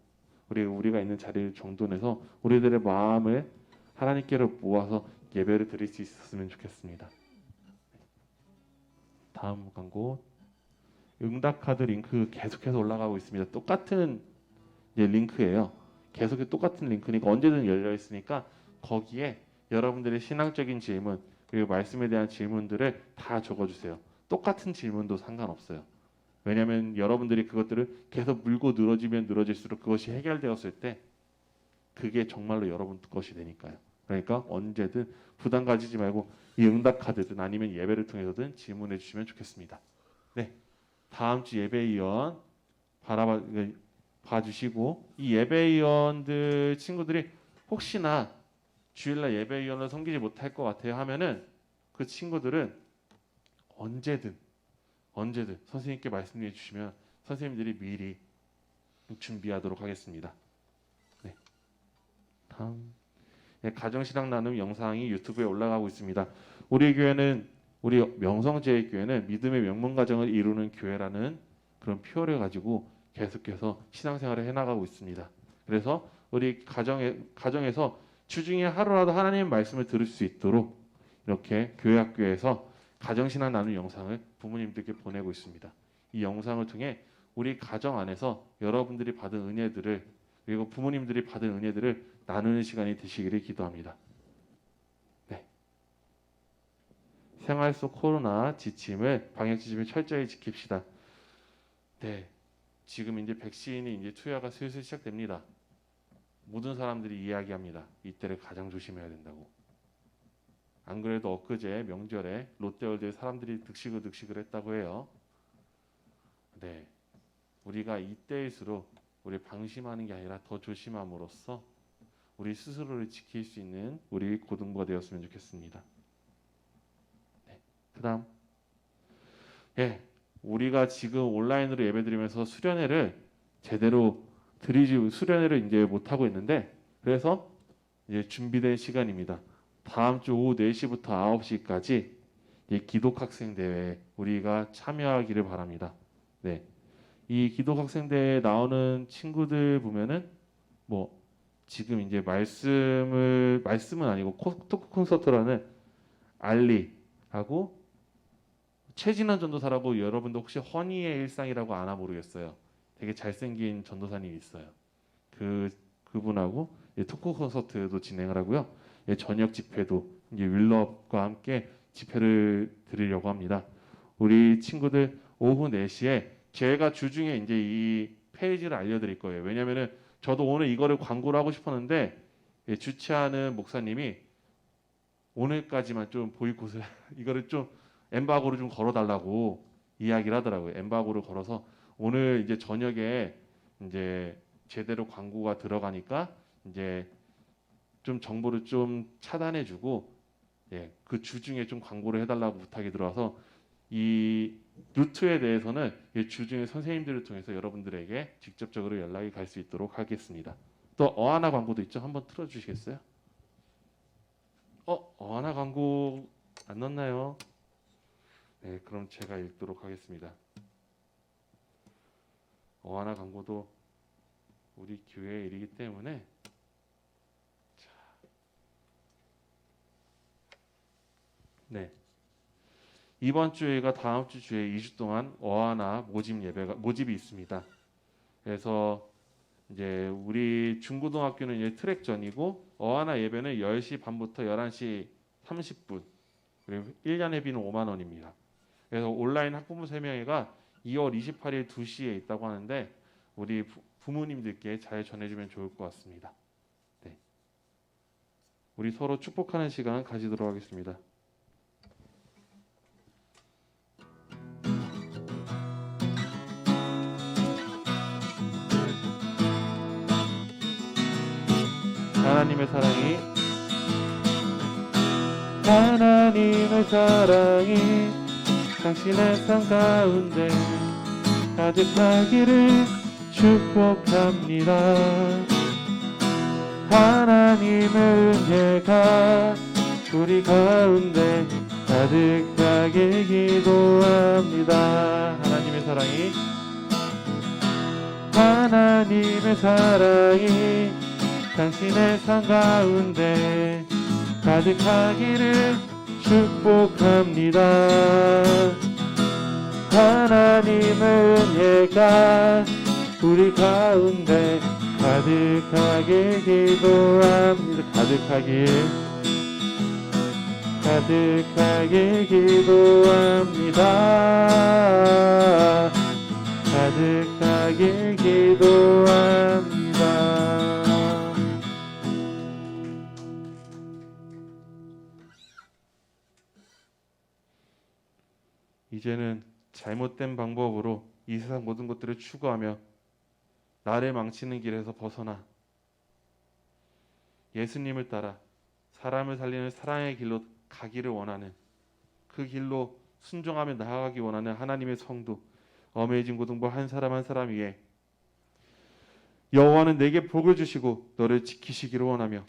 우리가 있는 자리를 정돈해서 우리들의 마음을 하나님께로 모아서 예배를 드릴 수 있었으면 좋겠습니다. 다음 광고 응답카드 링크 계속해서 올라가고 있습니다. 똑같은 링크예요. 계속 똑같은 링크니까 언제든 열려 있으니까 거기에 여러분들의 신앙적인 질문 그리고 말씀에 대한 질문들을 다 적어주세요. 똑같은 질문도 상관없어요. 왜냐하면 여러분들이 그것들을 계속 물고 늘어질수록 그것이 해결되었을 때 그게 정말로 여러분 것이 되니까요. 그러니까 언제든 부담 가지지 말고 이 응답 카드든 아니면 예배를 통해서든 질문해 주시면 좋겠습니다. 네, 다음 주 예배위원 봐주시고 이 예배위원들 친구들이 혹시나 주일날 예배위원을 섬기지 못할 것 같아요 하면은 그 친구들은 언제든 선생님께 말씀해 주시면 선생님들이 미리 준비하도록 하겠습니다. 네, 다음 가정신앙 나눔 영상이 유튜브에 올라가고 있습니다. 우리 명성제일교회는 믿음의 명문가정을 이루는 교회라는 그런 표어를 가지고 계속해서 신앙생활을 해나가고 있습니다. 그래서 우리 가정에서 주중에 하루라도 하나님의 말씀을 들을 수 있도록 이렇게 교회 학교에서 가정신앙 나눔 영상을 부모님들께 보내고 있습니다. 이 영상을 통해 우리 가정 안에서 여러분들이 받은 은혜들을 그리고 부모님들이 받은 은혜들을 나누는 시간이 되시기를 기도합니다. 네. 생활 속 코로나 방역 지침을 철저히 지킵시다. 네. 지금 이제 백신이 이제 투여가 슬슬 시작됩니다. 모든 사람들이 이야기합니다. 이때를 가장 조심해야 된다고. 안 그래도 엊그제 명절에 롯데월드에 사람들이 득식을 했다고 해요. 네. 우리가 이때일수록 우리 방심하는 게 아니라 더 조심함으로써 우리 스스로를 지킬 수 있는 우리 고등부가 되었으면 좋겠습니다. 네. 그다음 우리가 지금 온라인으로 예배드리면서 수련회를 수련회를 이제 못 하고 있는데 그래서 이제 준비된 시간입니다. 다음 주 오후 4시부터 9시까지 기독학생 대회에 우리가 참여하기를 바랍니다. 네. 이 기독학생 대회에 나오는 친구들 보면은 지금 이제 말씀은 아니고 토크 콘서트라는 알리하고 최진환 전도사라고 여러분도 혹시 허니의 일상이라고 아나 모르겠어요. 되게 잘생긴 전도사님이 있어요. 그분하고 토크 콘서트도 진행을 하고요. 저녁 집회도 이제 윌럽과 함께 집회를 드리려고 합니다. 우리 친구들 오후 4시에 제가 주중에 이제 이 페이지를 알려드릴 거예요. 왜냐면은 저도 오늘 이거를 광고를 하고 싶었는데 주최하는 목사님이 오늘까지만 좀 보이콧을 이거를 좀 엠바고를 좀 걸어달라고 이야기를 하더라고요. 엠바고를 걸어서 오늘 이제 저녁에 이제 제대로 광고가 들어가니까 이제 좀 정보를 좀 차단해주고 그 주중에 좀 광고를 해달라고 부탁이 들어와서 이 루트에 대해서는 주중에 선생님들을 통해서 여러분들에게 직접적으로 연락이 갈 수 있도록 하겠습니다. 또 어하나 광고도 있죠. 한번 틀어주시겠어요? 어하나 광고 안 넣나요? 네, 그럼 제가 읽도록 하겠습니다. 어하나 광고도 우리 교회의 일이기 때문에 네. 이번 주에가 다음 주 주에 2주 동안 어하나 모집이 있습니다. 그래서 이제 우리 중고등학교는 이제 트랙전이고 어하나 예배는 10시 반부터 11시 30분. 그리고 1년 회비는 5만 원입니다. 그래서 온라인 학부모 세명회가 2월 28일 2시에 있다고 하는데 우리 부모님들께 잘 전해주면 좋을 것 같습니다. 네. 우리 서로 축복하는 시간 가지도록 하겠습니다. 하나님의 사랑이 당신의 삶 가운데 가득하기를 축복합니다. 하나님의 은혜가 우리 가운데 가득하게 기도합니다. 하나님의 사랑이 당신의 삶 가운데 가득하기를 축복합니다. 하나님의 은혜가 우리 가운데 가득하게 기도합니다. 가득하게 기도합니다. 가득하게 기도합니다. 이제는 잘못된 방법으로 이 세상 모든 것들을 추구하며 나를 망치는 길에서 벗어나 예수님을 따라 사람을 살리는 사랑의 길로 가기를 원하는, 그 길로 순종하며 나아가기 원하는 하나님의 성도 어메이징 고등부 한 사람 한 사람 위에 여호와는 내게 복을 주시고 너를 지키시기를 원하며,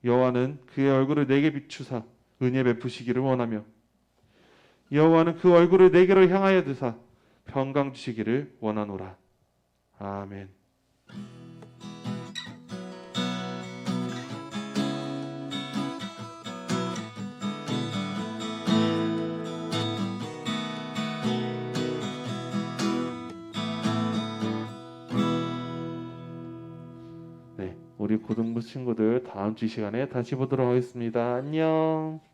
여호와는 그의 얼굴을 내게 비추사 은혜 베푸시기를 원하며, 여호와는 그 얼굴을 내게로 향하여 드사 평강 주시기를 원하노라. 아멘. 네, 우리 고등부 친구들 다음 주 시간에 다시 보도록 하겠습니다. 안녕.